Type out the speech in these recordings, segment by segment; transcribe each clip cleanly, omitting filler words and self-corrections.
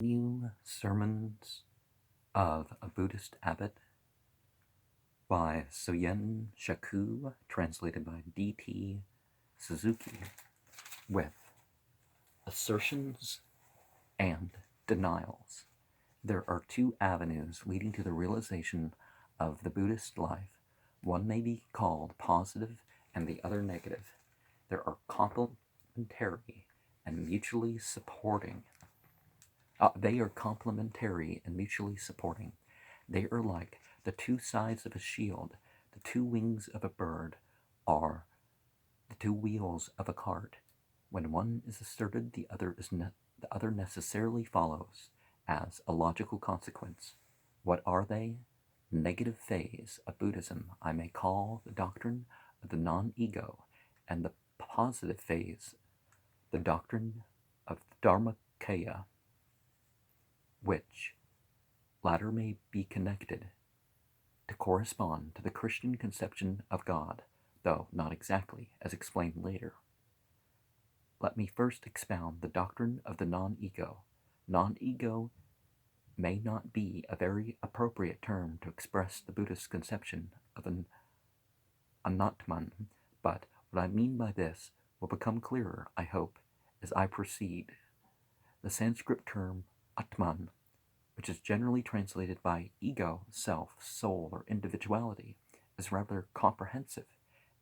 New Sermons of a Buddhist Abbot by Soyen Shaku, translated by D.T. Suzuki, with Assertions and Denials. There are two avenues leading to the realization of the Buddhist life. One may be called positive and the other negative. There are complementary and mutually supporting. They are complementary and mutually supporting. They are like the two sides of a shield. The two wings of a bird are the two wheels of a cart. When one is asserted, the other necessarily follows as a logical consequence. What are they? Negative phase of Buddhism I may call the doctrine of the non-ego, and the positive phase, the doctrine of Dharmakaya, which latter may be connected to correspond to the Christian conception of God, though not exactly, as explained later. Let me first expound the doctrine of the non-ego. Non-ego may not be a very appropriate term to express the Buddhist conception of an anatman, but what I mean by this will become clearer, I hope, as I proceed. The Sanskrit term atman, which is generally translated by ego, self, soul, or individuality, is rather comprehensive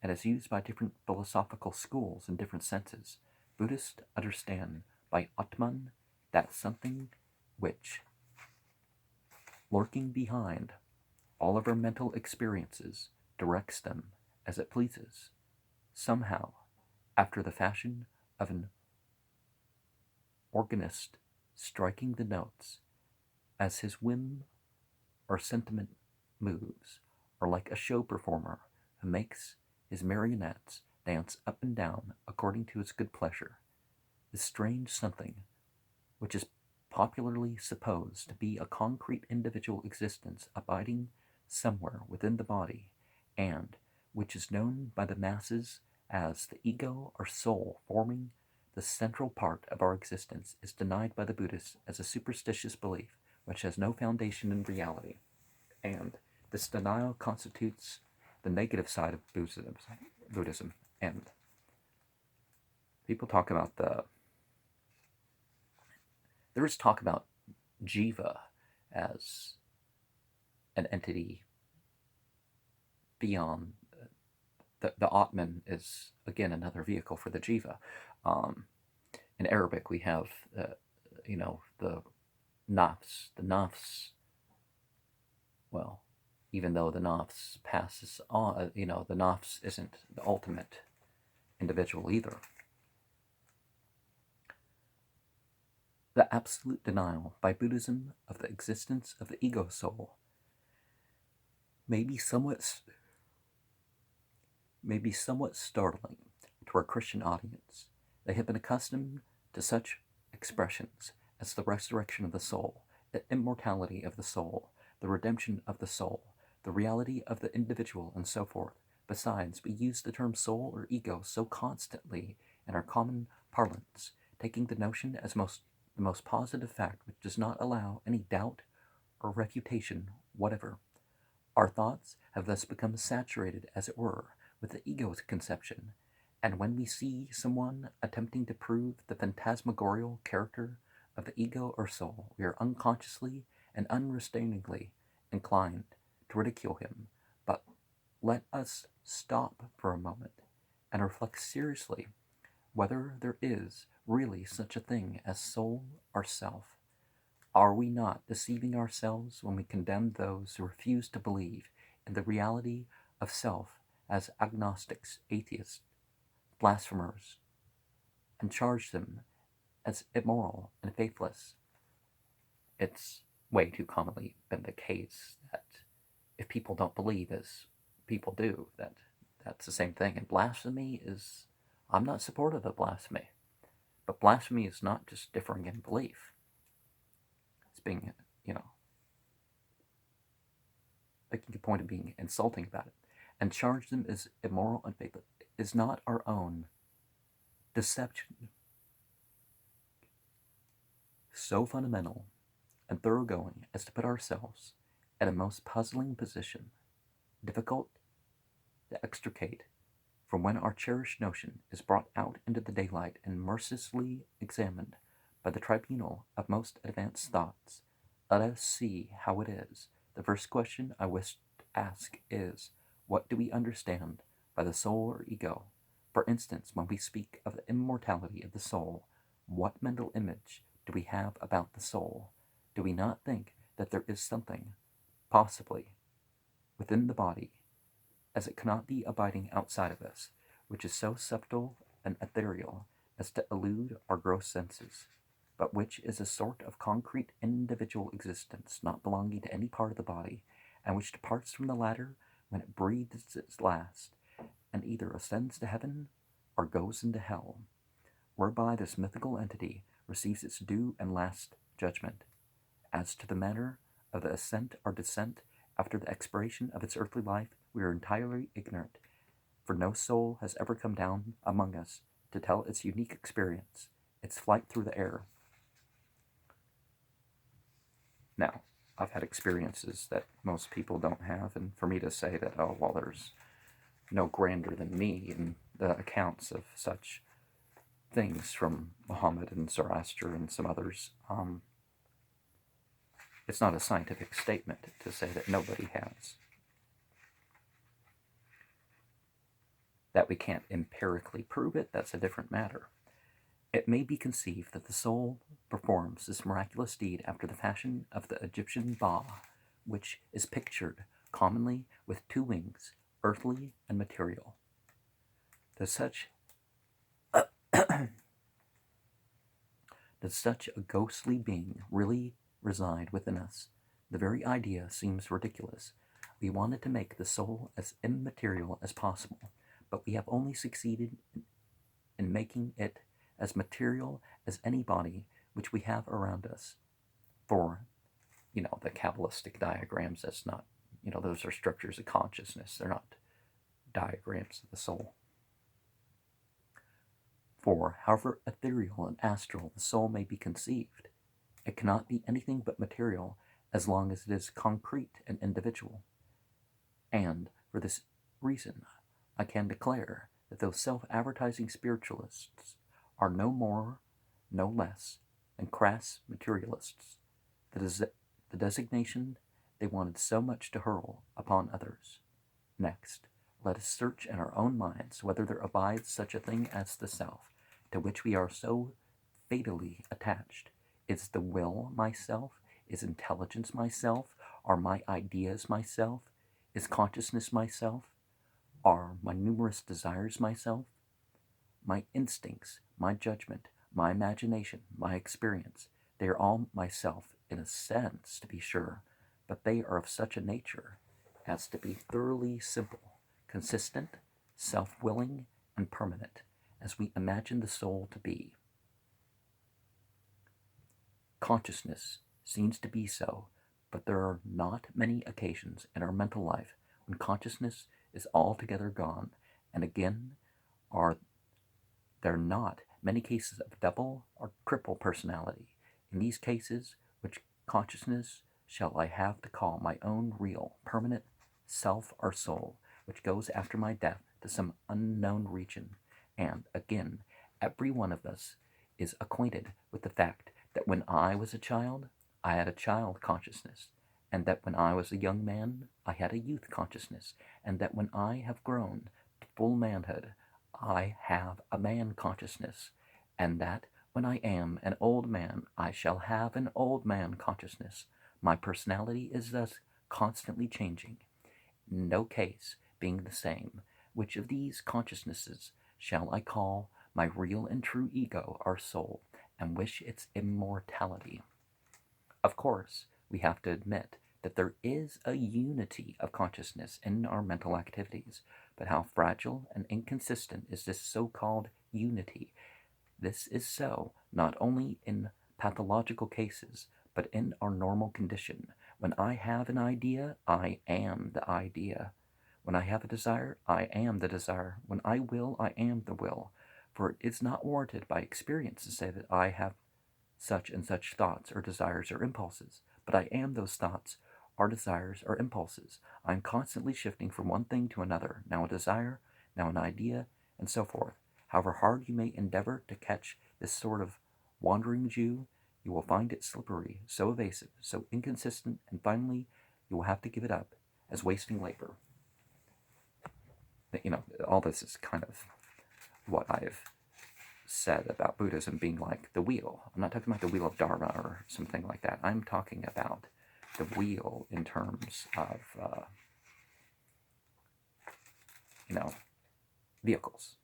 and is used by different philosophical schools in different senses. Buddhists understand by Atman that something which, lurking behind all of our mental experiences, directs them as it pleases, somehow, after the fashion of an organist striking the notes, as his whim or sentiment moves, or like a show performer who makes his marionettes dance up and down according to his good pleasure. This strange something, which is popularly supposed to be a concrete individual existence abiding somewhere within the body, and which is known by the masses as the ego or soul forming the central part of our existence, is denied by the Buddhists as a superstitious belief which has no foundation in reality. And this denial constitutes the negative side of Buddhism. And people talk about there is talk about jiva as an entity beyond. The Atman is, again, another vehicle for the jiva. In Arabic, we have, the nafs. The nafs, well, even though the nafs passes on, the nafs isn't the ultimate individual either. The absolute denial by Buddhism of the existence of the ego soul may be somewhat startling to our Christian audience. They have been accustomed to such expressions as the resurrection of the soul, the immortality of the soul, the redemption of the soul, the reality of the individual, and so forth. Besides, we use the term soul or ego so constantly in our common parlance, taking the notion as the most positive fact which does not allow any doubt or refutation whatever. Our thoughts have thus become saturated, as it were, with the ego's conception, and when we see someone attempting to prove the phantasmagorial character of the ego or soul, we are unconsciously and unrestrainingly inclined to ridicule him. But let us stop for a moment and reflect seriously whether there is really such a thing as soul or self. Are we not deceiving ourselves when we condemn those who refuse to believe in the reality of self as agnostics, atheists, blasphemers, and charge them as immoral and faithless? It's way too commonly been the case that if people don't believe as people do, that's the same thing. And blasphemy is, I'm not supportive of blasphemy, but blasphemy is not just differing in belief. It's being, making a point of being insulting about it. And charge them as immoral and faithless is not our own deception. so fundamental and thoroughgoing as to put ourselves at a most puzzling position, difficult to extricate from when our cherished notion is brought out into the daylight and mercilessly examined by the tribunal of most advanced thoughts. Let us see how it is. The first question I wish to ask is, what do we understand by the soul or ego? For instance, when we speak of the immortality of the soul, what mental image do we have about the soul? Do we not think that there is something, possibly, within the body, as it cannot be abiding outside of us, which is so subtle and ethereal as to elude our gross senses, but which is a sort of concrete individual existence not belonging to any part of the body, and which departs from the latter when it breathes its last, and either ascends to heaven or goes into hell, whereby this mythical entity receives its due and last judgment. As to the manner of the ascent or descent after the expiration of its earthly life, we are entirely ignorant, for no soul has ever come down among us to tell its unique experience, its flight through the air. Now, I've had experiences that most people don't have, and for me to say that, oh, well, there's no grander than me in the accounts of such things from Muhammad and Zoroaster and some others, it's not a scientific statement to say that nobody has. That we can't empirically prove it, that's a different matter. It may be conceived that the soul performs this miraculous deed after the fashion of the Egyptian Ba, which is pictured commonly with two wings, earthly and material. Does such a ghostly being really reside within us? The very idea seems ridiculous. We wanted to make the soul as immaterial as possible, but we have only succeeded in making it as material as any body which we have around us. For, the Kabbalistic diagrams, that's not, those are structures of consciousness. They're not diagrams of the soul. For, however ethereal and astral the soul may be conceived, it cannot be anything but material as long as it is concrete and individual. And for this reason, I can declare that those self-advertising spiritualists are no more, no less than crass materialists. The designation they wanted so much to hurl upon others. Next, let us search in our own minds whether there abides such a thing as the self, to which we are so fatally attached. Is the will myself? Is intelligence myself? Are my ideas myself? Is consciousness myself? Are my numerous desires myself? My instincts, my judgment, my imagination, my experience, they are all myself in a sense, to be sure, but they are of such a nature as to be thoroughly simple, consistent, self-willing, and permanent, as we imagine the soul to be. Consciousness seems to be so, but there are not many occasions in our mental life when consciousness is altogether gone, and again are there not many cases of double or triple personality. In these cases, which consciousness shall I have to call my own real, permanent self or soul, which goes after my death to some unknown region. And again, every one of us is acquainted with the fact that when I was a child, I had a child consciousness, and that when I was a young man, I had a youth consciousness, and that when I have grown to full manhood, I have a man consciousness, and that when I am an old man, I shall have an old man consciousness. My personality is thus constantly changing, no case being the same. Which of these consciousnesses shall I call my real and true ego or soul, and wish its immortality? Of course, we have to admit that there is a unity of consciousness in our mental activities, but how fragile and inconsistent is this so-called unity? This is so not only in pathological cases, but in our normal condition. When I have an idea, I am the idea. When I have a desire, I am the desire. When I will, I am the will. For it is not warranted by experience to say that I have such and such thoughts or desires or impulses, but I am those thoughts or desires or impulses. I am constantly shifting from one thing to another, now a desire, now an idea, and so forth. However hard you may endeavor to catch this sort of wandering Jew, you will find it slippery, so evasive, so inconsistent, and finally you will have to give it up as wasting labor. All this is kind of what I've said about Buddhism being like the wheel. I'm not talking about the wheel of Dharma or something like that. I'm talking about the wheel in terms of, vehicles.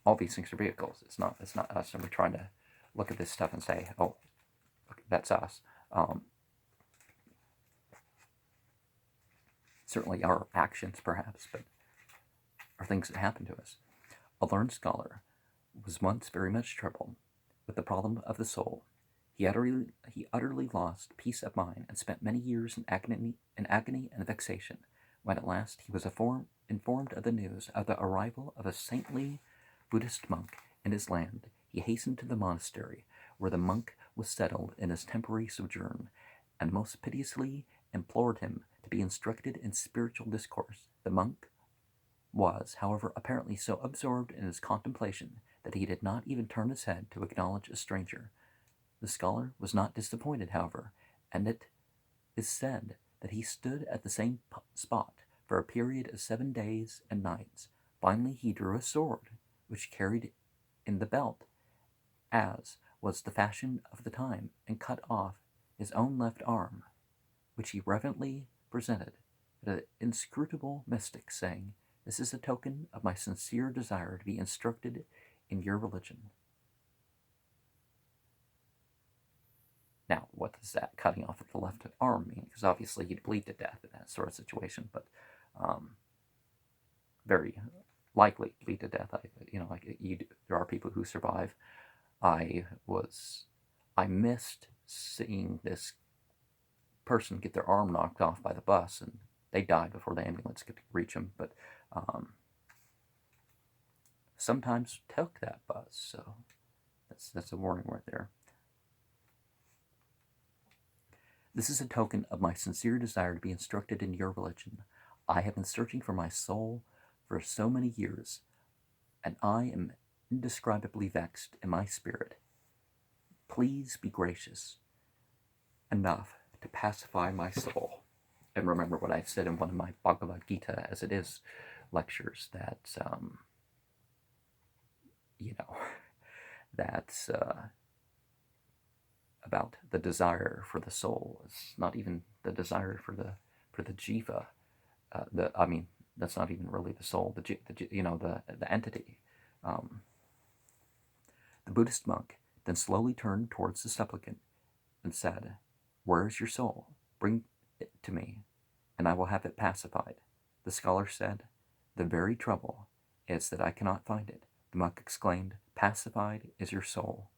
All these things are vehicles. It's not us, and we're trying to look at this stuff and say, oh, look, that's us. Certainly our actions, perhaps, but are things that happen to us. A learned scholar was once very much troubled with the problem of the soul. He utterly lost peace of mind and spent many years in agony and vexation. When at last he was informed of the news of the arrival of a saintly Buddhist monk in his land, he hastened to the monastery where the monk was settled in his temporary sojourn, and most piteously implored him to be instructed in spiritual discourse. The monk was, however, apparently so absorbed in his contemplation that he did not even turn his head to acknowledge a stranger. The scholar was not disappointed, however, and it is said that he stood at the same spot for a period of 7 days and nights. Finally he drew a sword, which carried in the belt, as was the fashion of the time, and cut off his own left arm, which he reverently presented to the inscrutable mystic, saying, "This is a token of my sincere desire to be instructed in your religion." Now, what does that cutting off of the left arm mean? Because obviously he'd bleed to death in that sort of situation, but very likely bleed to death. There are people who survive. I missed seeing this person get their arm knocked off by the bus, and they died before the ambulance could reach them. But sometimes took that bus, so that's a warning right there. This is a token of my sincere desire to be instructed in your religion. I have been searching for my soul for so many years, and I am indescribably vexed in my spirit. Please be gracious enough to pacify my soul. And remember what I said in one of my Bhagavad Gita as it is lectures, that, that's about the desire for the soul. It's not even the desire for the jiva. That's not even really the soul. The entity. The Buddhist monk then slowly turned towards the supplicant and said, "Where is your soul? Bring it to me, and I will have it pacified." The scholar said, "The very trouble is that I cannot find it." The monk exclaimed, "Pacified is your soul."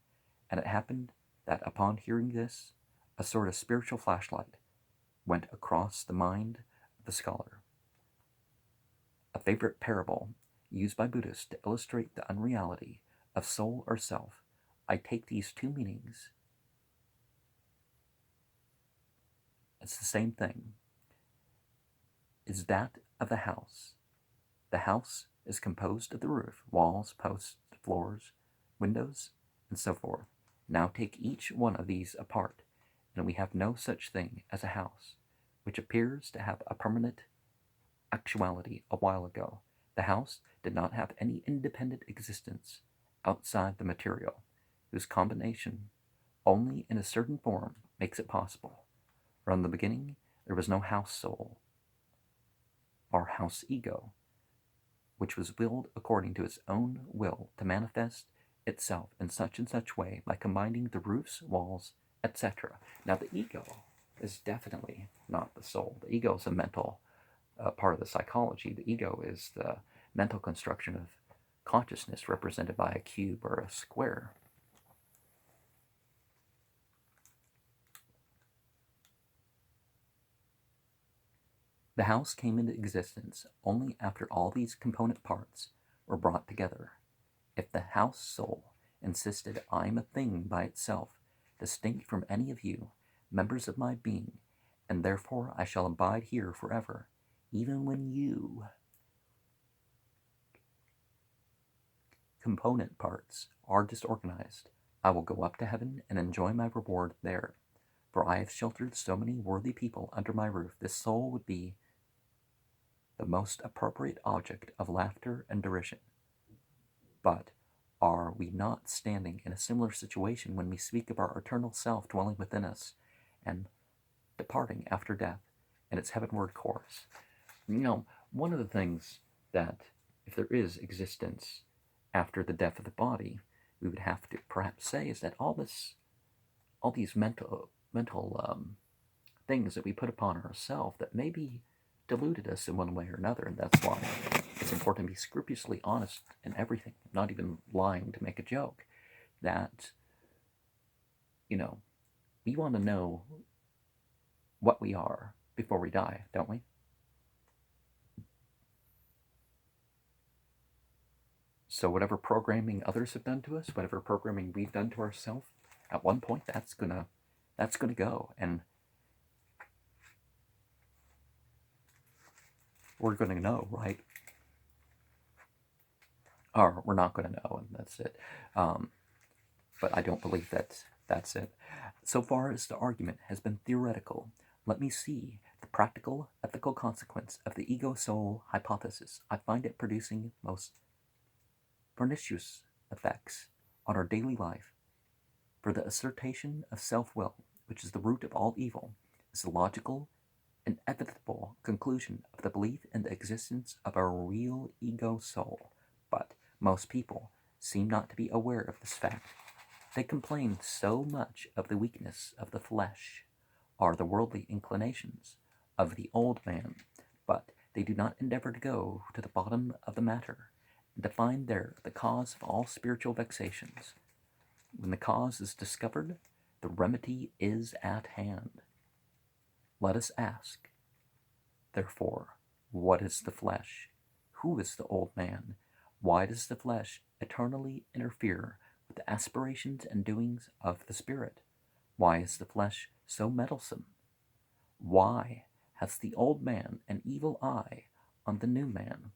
And it happened that upon hearing this, a sort of spiritual flashlight went across the mind of the scholar. A favorite parable used by Buddhists to illustrate the unreality of soul or self. I take these two meanings. It's the same thing. Is that of the house. The house is composed of the roof, walls, posts, floors, windows, and so forth. Now take each one of these apart, and we have no such thing as a house, which appears to have a permanent actuality a while ago. The house did not have any independent existence outside the material, whose combination only in a certain form makes it possible. From the beginning, there was no house soul, or house ego, which was willed according to its own will to manifest itself in such and such way by combining the roofs, walls, etc. Now the ego is definitely not the soul. The ego is a mental part of the psychology. The ego is the mental construction of consciousness represented by a cube or a square. The house came into existence only after all these component parts were brought together. If the house soul insisted I am a thing by itself, distinct from any of you, members of my being, and therefore I shall abide here forever, even when you, component parts, are disorganized. I will go up to heaven and enjoy my reward there. For I have sheltered so many worthy people under my roof, this soul would be the most appropriate object of laughter and derision. But are we not standing in a similar situation when we speak of our eternal self dwelling within us and departing after death in its heavenward course? One of the things that, if there is existence after the death of the body, we would have to perhaps say is that all these mental things that we put upon ourselves that maybe deluded us in one way or another, and that's why it's important to be scrupulously honest in everything, not even lying to make a joke, that, we want to know what we are before we die, don't we? So whatever programming others have done to us, whatever programming we've done to ourselves, at one point that's gonna go, and we're gonna know, right? Or we're not gonna know, and that's it. But I don't believe that's it. So far as the argument has been theoretical, let me see the practical, ethical consequence of the ego-soul hypothesis. I find it producing most pernicious effects on our daily life. For the assertion of self-will, which is the root of all evil, is the logical, inevitable conclusion of the belief in the existence of our real ego-soul. But most people seem not to be aware of this fact. They complain so much of the weakness of the flesh, or the worldly inclinations of the old man, but they do not endeavor to go to the bottom of the matter, and to find there the cause of all spiritual vexations. When the cause is discovered, the remedy is at hand. Let us ask, therefore, what is the flesh? Who is the old man? Why does the flesh eternally interfere with the aspirations and doings of the spirit? Why is the flesh so meddlesome? Why has the old man an evil eye on the new man?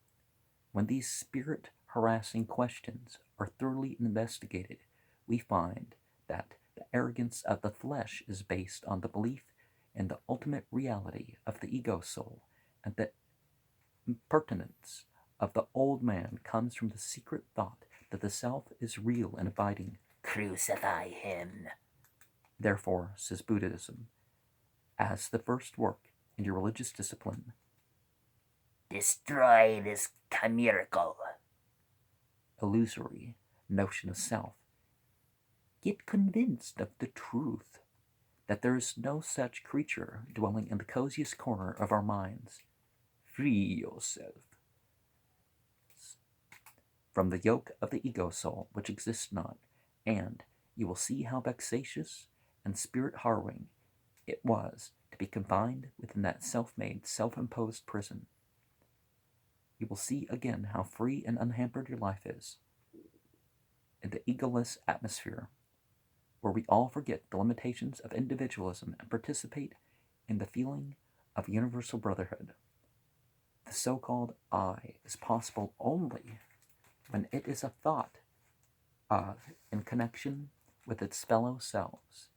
When these spirit-harassing questions are thoroughly investigated, we find that the arrogance of the flesh is based on the belief in the ultimate reality of the ego-soul, and the impertinence of the old man comes from the secret thought that the self is real and abiding. Crucify him. Therefore, says Buddhism, as the first work in your religious discipline, destroy this chimerical, illusory notion of self. Get convinced of the truth that there is no such creature dwelling in the coziest corner of our minds. Free yourself from the yoke of the ego-soul, which exists not, and you will see how vexatious and spirit-harrowing it was to be confined within that self-made, self-imposed prison. You will see again how free and unhampered your life is in the egoless atmosphere, where we all forget the limitations of individualism and participate in the feeling of universal brotherhood. The so-called I is possible only when it is a thought of in connection with its fellow selves.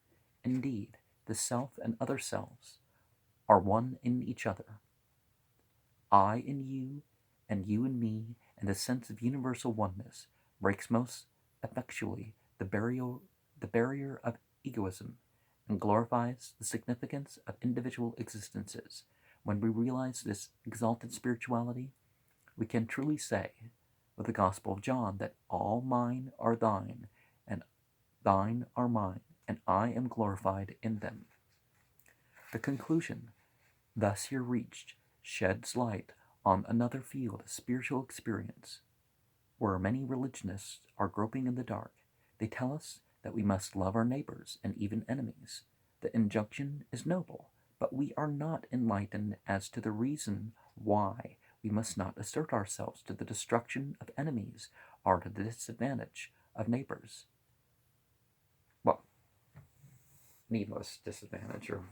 Indeed, the self and other selves are one in each other. I in you, and you in me, and the sense of universal oneness breaks most effectually the barrier of egoism and glorifies the significance of individual existences. When we realize this exalted spirituality, we can truly say, with the Gospel of John, that all mine are thine, and thine are mine, and I am glorified in them. The conclusion, thus here reached, sheds light on another field of spiritual experience, where many religionists are groping in the dark. They tell us that we must love our neighbors and even enemies. The injunction is noble, but we are not enlightened as to the reason why we must not assert ourselves to the destruction of enemies or to the disadvantage of neighbors. Well, needless disadvantage, or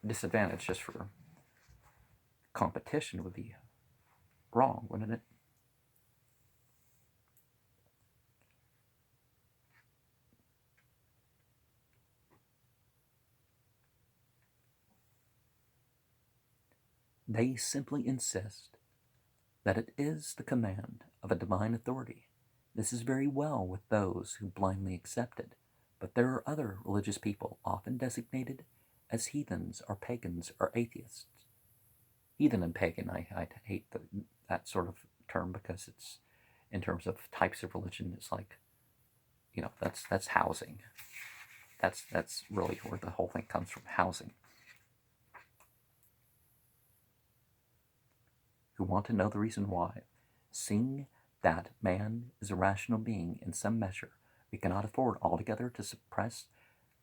disadvantage just for competition would be wrong, wouldn't it? They simply insist that it is the command of a divine authority. This is very well with those who blindly accept it, but there are other religious people, often designated as heathens or pagans or atheists. Heathen and pagan, I hate that sort of term, because it's, in terms of types of religion, it's like, that's housing. That's really where the whole thing comes from, housing. Who want to know the reason why. Seeing that man is a rational being in some measure, we cannot afford altogether to suppress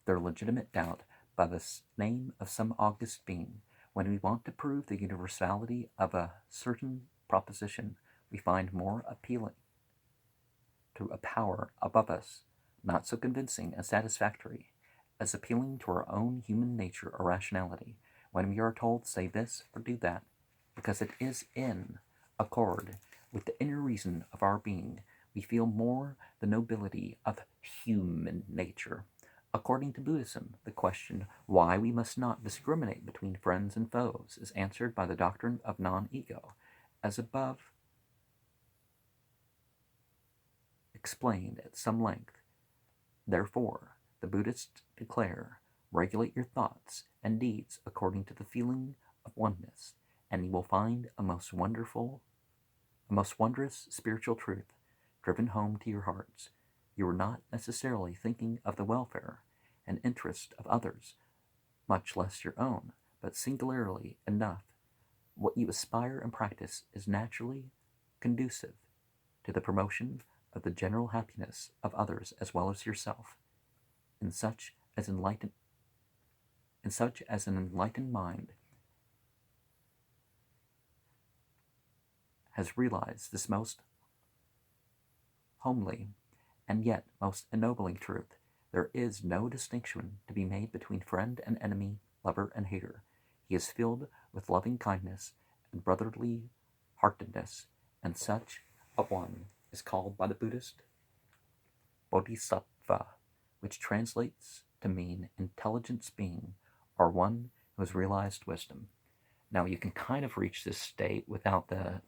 their legitimate doubt by the name of some august being. When we want to prove the universality of a certain proposition, we find more appealing to a power above us, not so convincing and satisfactory as appealing to our own human nature or rationality, when we are told say this or do that, because it is in accord with the inner reason of our being, we feel more the nobility of human nature. According to Buddhism, the question why we must not discriminate between friends and foes is answered by the doctrine of non-ego, as above explained at some length. Therefore, the Buddhists declare, regulate your thoughts and deeds according to the feeling of oneness, and you will find a most wondrous spiritual truth driven home to your hearts. You are not necessarily thinking of the welfare and interest of others, much less your own, but singularly enough, what you aspire and practice is naturally conducive to the promotion of the general happiness of others as well as yourself. In such as an enlightened mind has realized this most homely and yet most ennobling truth, there is no distinction to be made between friend and enemy, lover and hater. He is filled with loving kindness and brotherly heartedness, and such a one is called by the Buddhist Bodhisattva, which translates to mean intelligence being, or one who has realized wisdom. Now, you can kind of reach this state without the,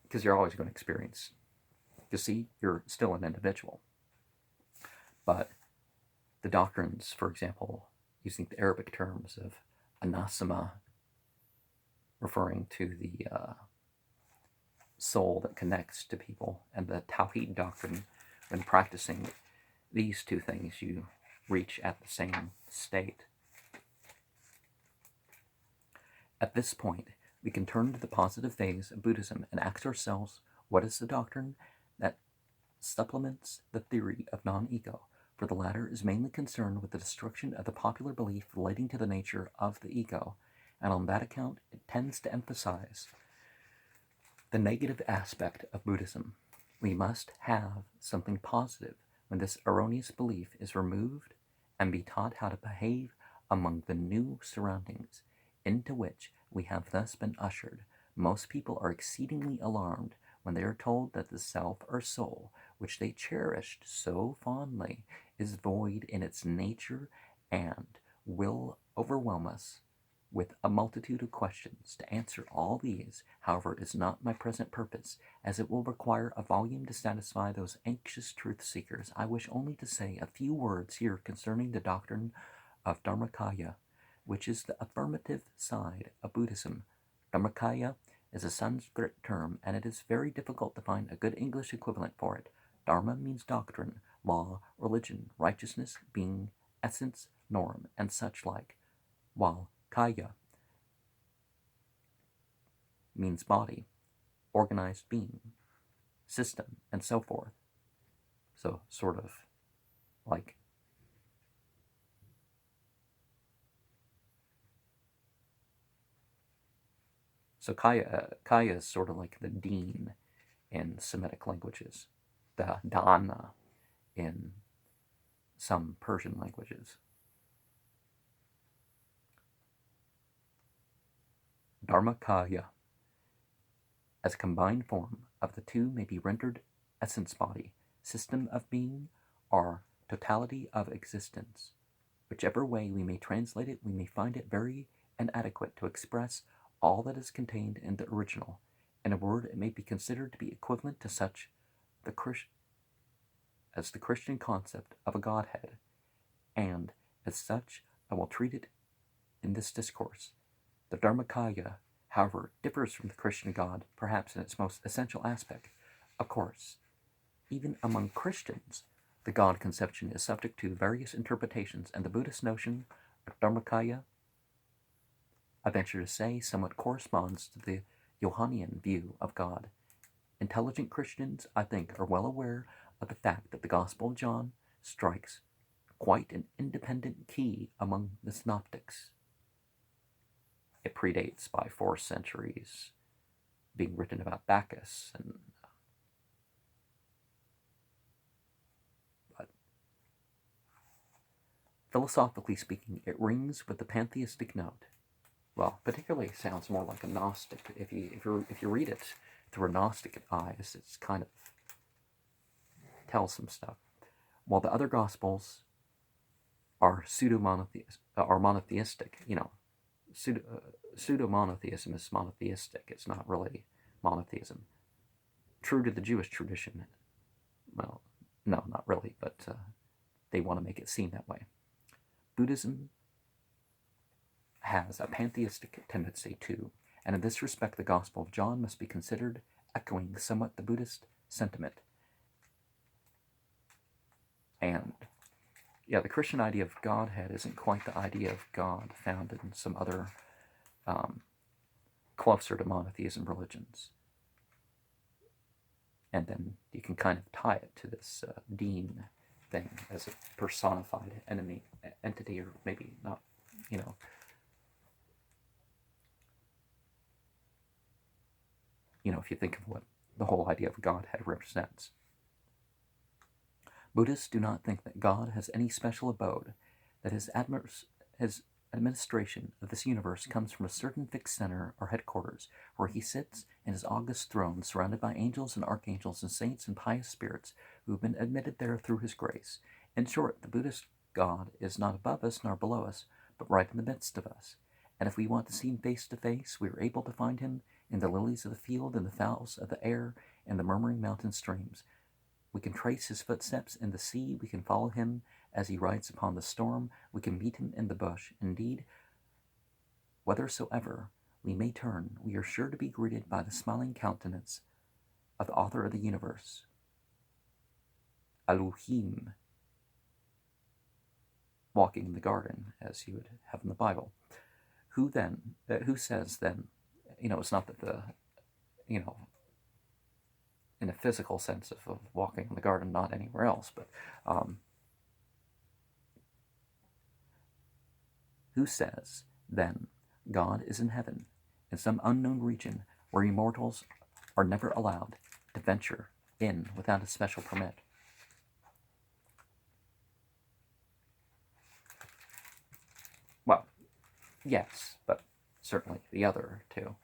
because you're always going to experience, you see, you're still an individual. But the doctrines, for example, using the Arabic terms of anasama, referring to the soul that connects to people, and the Tawhid doctrine, when practicing these two things, you reach at the same state. At this point, we can turn to the positive phase of Buddhism and ask ourselves, what is the doctrine that supplements the theory of non-ego? For the latter is mainly concerned with the destruction of the popular belief relating to the nature of the ego, and on that account it tends to emphasize the negative aspect of Buddhism. We must have something positive when this erroneous belief is removed, and be taught how to behave among the new surroundings into which we have thus been ushered. Most people are exceedingly alarmed when they are told that the self or soul, which they cherished so fondly, is void in its nature and will overwhelm us with a multitude of questions. To answer all these, however, is not my present purpose, as it will require a volume to satisfy those anxious truth seekers. I wish only to say a few words here concerning the doctrine of Dharmakaya, which is the affirmative side of Buddhism. Dharmakaya is a Sanskrit term, and it is very difficult to find a good English equivalent for it. Dharma means doctrine, law, religion, righteousness, being, essence, norm, and such like, while Kaya means body, organized being, system, and so forth. So, sort of like Kaya is sort of like the dean in Semitic languages, the Dana in some Persian languages. Dharmakaya, as a combined form of the two, may be rendered essence body, system of being, or totality of existence. Whichever way we may translate it, we may find it very inadequate to express all that is contained in the original. In a word, it may be considered to be equivalent to such as the Christian concept of a Godhead, and as such I will treat it in this discourse. The Dharmakaya, however, differs from the Christian God, perhaps in its most essential aspect. Of course, even among Christians, the God conception is subject to various interpretations, and the Buddhist notion of Dharmakaya, I venture to say, somewhat corresponds to the Johannine view of God. Intelligent Christians, I think, are well aware of the fact that the Gospel of John strikes quite an independent key among the synoptics. It predates by 4 centuries, being written about Bacchus, but philosophically speaking, it rings with the pantheistic note. Well, particularly sounds more like a Gnostic. If you read it through a Gnostic eyes, it's kind of tells some stuff. While the other Gospels are monotheistic, pseudo-monotheism is monotheistic. It's not really monotheism. True to the Jewish tradition, well, no, not really, but they want to make it seem that way. Buddhism has a pantheistic tendency too, and in this respect the Gospel of John must be considered echoing somewhat the Buddhist sentiment. And yeah, the Christian idea of Godhead isn't quite the idea of God found in some other closer to monotheism religions. And then you can kind of tie it to this Dean thing as a personified entity, or maybe not, if you think of what the whole idea of Godhead represents. Buddhists do not think that God has any special abode, that his administration of this universe comes from a certain fixed center or headquarters, where he sits in his august throne, surrounded by angels and archangels and saints and pious spirits who have been admitted there through his grace. In short, the Buddhist God is not above us nor below us, but right in the midst of us. And if we want to see him face to face, we are able to find him in the lilies of the field, in the fowls of the air, and the murmuring mountain streams. We can trace his footsteps in the sea. We can follow him as he rides upon the storm. We can meet him in the bush. Indeed, whithersoever we may turn, we are sure to be greeted by the smiling countenance of the author of the universe, Elohim, walking in the garden, as you would have in the Bible. Who says then, it's not that the, in a physical sense of walking in the garden, not anywhere else, but who says then God is in heaven, in some unknown region where immortals are never allowed to venture in without a special permit? Well, yes, but certainly the other two.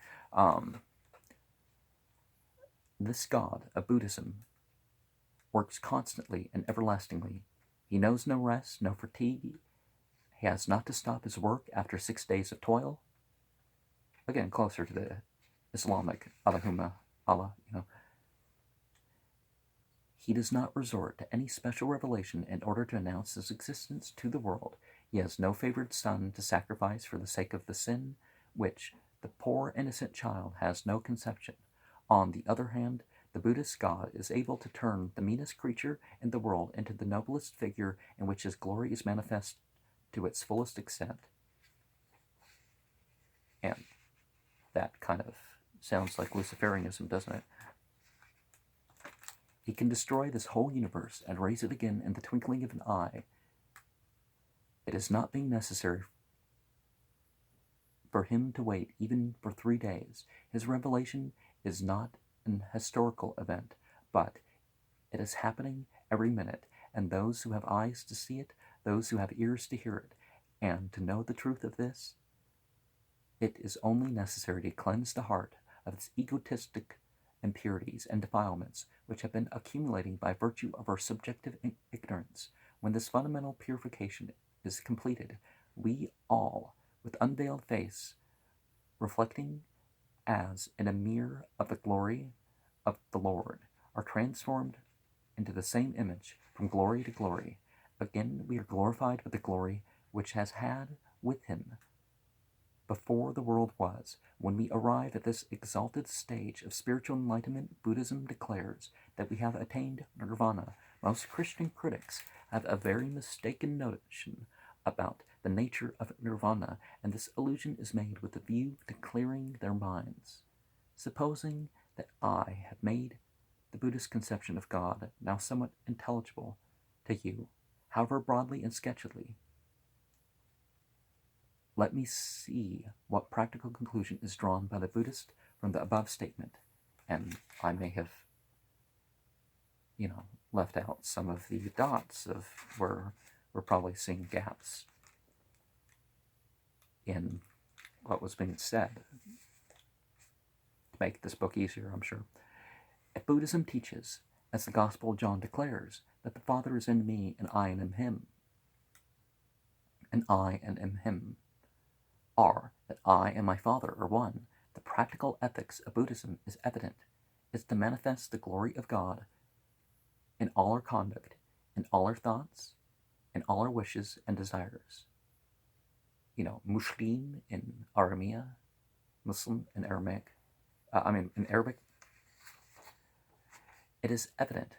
This God of Buddhism works constantly and everlastingly. He knows no rest, no fatigue. He has not to stop his work after 6 days of toil. Again, closer to the Islamic Allah. He does not resort to any special revelation in order to announce his existence to the world. He has no favored son to sacrifice for the sake of the sin, which the poor innocent child has no conception. On the other hand, the Buddhist God is able to turn the meanest creature in the world into the noblest figure in which his glory is manifest to its fullest extent. And that kind of sounds like Luciferianism, doesn't it? He can destroy this whole universe and raise it again in the twinkling of an eye. It is not being necessary for him to wait even for 3 days. His revelation is not an historical event, but it is happening every minute, and those who have eyes to see it, those who have ears to hear it. And to know the truth of this, it is only necessary to cleanse the heart of its egotistic impurities and defilements which have been accumulating by virtue of our subjective ignorance. When this fundamental purification is completed, we all, with unveiled face, reflecting as in a mirror of the glory of the Lord, are transformed into the same image from glory to glory. Again, we are glorified with the glory which has had with him before the world was. When we arrive at this exalted stage of spiritual enlightenment, Buddhism declares that we have attained nirvana. Most Christian critics have a very mistaken notion about the nature of nirvana, and this allusion is made with the view to clearing their minds. Supposing that I have made the Buddhist conception of God now somewhat intelligible to you, however broadly and sketchily, let me see what practical conclusion is drawn by the Buddhist from the above statement. And I may have, left out some of the dots of where we're probably seeing gaps in what was being said to make this book easier, I'm sure. If Buddhism teaches, as the Gospel of John declares, that the Father is in me and I am in him, and I am in him, are that I and my Father are one, the practical ethics of Buddhism is evident. It's to manifest the glory of God in all our conduct, in all our thoughts, in all our wishes and desires. Muslim in Aramea, Muslim in Aramaic, in Arabic. It is evident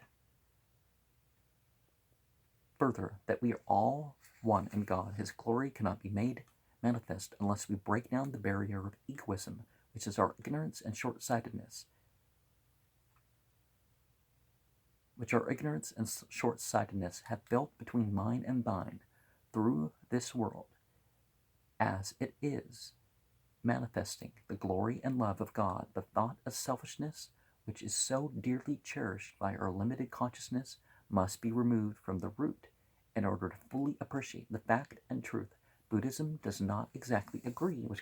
further that we are all one in God. His glory cannot be made manifest unless we break down the barrier of egoism, which is our ignorance and short-sightedness, have built between mine and thine through this world, as it is manifesting the glory and love of God. The thought of selfishness, which is so dearly cherished by our limited consciousness, must be removed from the root in order to fully appreciate the fact and truth. Buddhism does not exactly agree with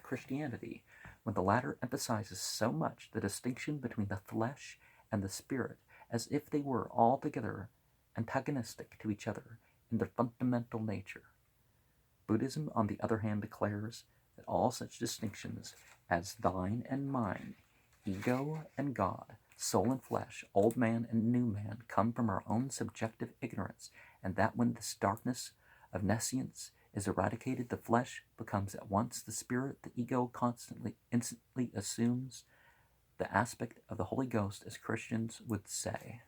Christianity, when the latter emphasizes so much the distinction between the flesh and the spirit, as if they were altogether antagonistic to each other in their fundamental nature. Buddhism, on the other hand, declares that all such distinctions as thine and mine, ego and God, soul and flesh, old man and new man, come from our own subjective ignorance, and that when this darkness of nescience is eradicated, the flesh becomes at once the spirit. The ego instantly assumes the aspect of the Holy Ghost, as Christians would say.